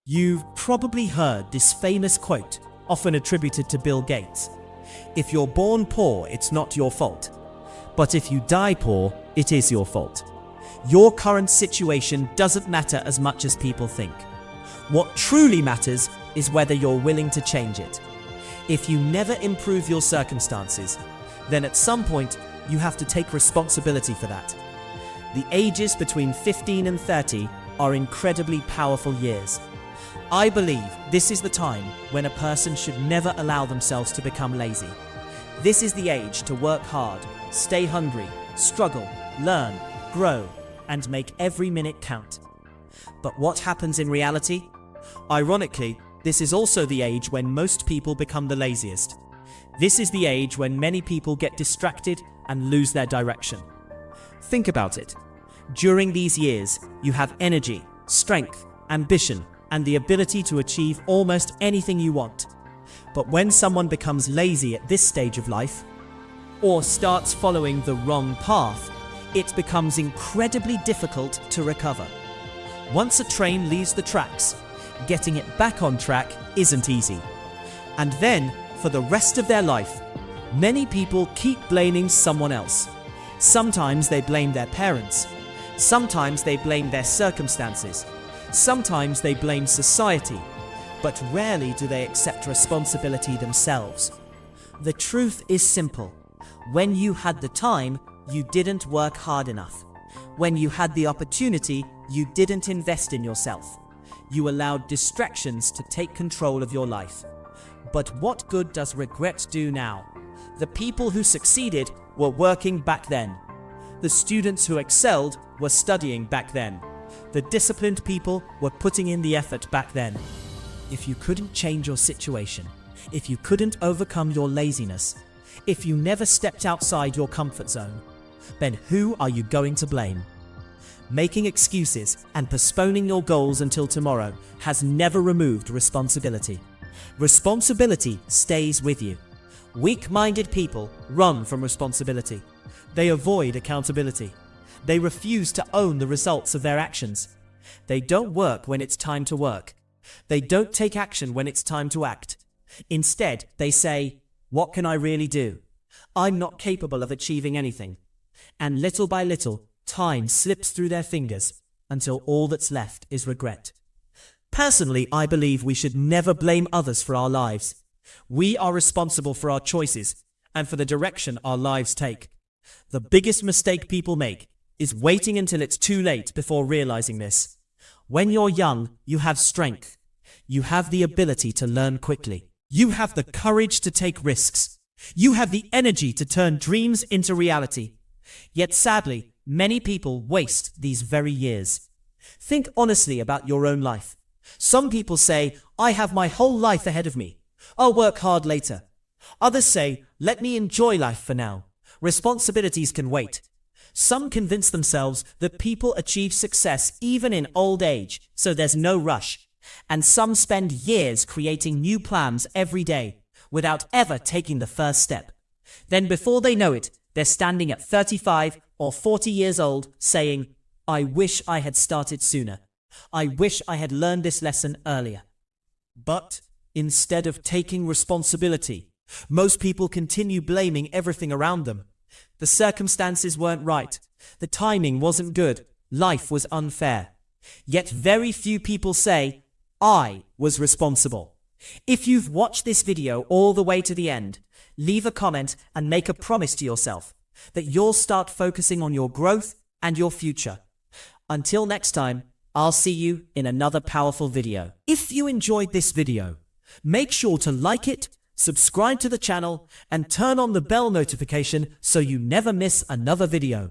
You've probably heard this famous quote, often attributed to Bill Gates. If you're born poor, it's not your fault. But if you die poor, it is your fault. Your current situation doesn't matter as much as people think. What truly matters is whether you're willing to change it. If you never improve your circumstances, then at some point you have to take responsibility for that. The ages between 15 and 30 are incredibly powerful years. I believe this is the time when a person should never allow themselves to become lazy. This is the age to work hard, stay hungry, struggle, learn, grow, and make every minute count. But what happens in reality? Ironically, this is also the age when most people become the laziest. This is the age when many people get distracted and lose their direction. Think about it. During these years, you have energy, strength, ambition, and the ability to achieve almost anything you want. But when someone becomes lazy at this stage of life, or starts following the wrong path, it becomes incredibly difficult to recover. Once a train leaves the tracks, getting it back on track isn't easy. And then, for the rest of their life, many people keep blaming someone else. Sometimes they blame their parents. Sometimes they blame their circumstances. Sometimes they blame society. But rarely do they accept responsibility themselves. The truth is simple. When you had the time, you didn't work hard enough. When you had the opportunity, you didn't invest in yourself. You allowed distractions to take control of your life. But what good does regret do now? The people who succeeded were working back then. The students who excelled were studying back then. The disciplined people were putting in the effort back then. If you couldn't change your situation, if you couldn't overcome your laziness, if you never stepped outside your comfort zone, then who are you going to blame? Making excuses and postponing your goals until tomorrow has never removed responsibility. Responsibility stays with you. Weak-minded people run from responsibility. They avoid accountability. They refuse to own the results of their actions. They don't work when it's time to work. They don't take action when it's time to act. Instead, they say, "What can I really do? I'm not capable of achieving anything." And little by little, time slips through their fingers until all that's left is regret. Personally, I believe we should never blame others for our lives. We are responsible for our choices and for the direction our lives take. The biggest mistake people make is waiting until it's too late before realizing this. When you're young, you have strength. You have the ability to learn quickly. You have the courage to take risks. You have the energy to turn dreams into reality. Yet sadly, many people waste these very years. Think honestly about your own life. Some people say, "I have my whole life ahead of me. I'll work hard later." Others say, "Let me enjoy life for now. Responsibilities can wait." Some convince themselves that people achieve success even in old age, so there's no rush. And some spend years creating new plans every day without ever taking the first step. Then before they know it, they're standing at 35 or 40 years old saying, "I wish I had started sooner. I wish I had learned this lesson earlier." But instead of taking responsibility, most people continue blaming everything around them. The circumstances weren't right. The timing wasn't good. Life was unfair. Yet very few people say, "I was responsible." If you've watched this video all the way to the end, leave a comment and make a promise to yourself that you'll start focusing on your growth and your future. Until next time, I'll see you in another powerful video. If you enjoyed this video, make sure to like it, subscribe to the channel, and turn on the bell notification so you never miss another video.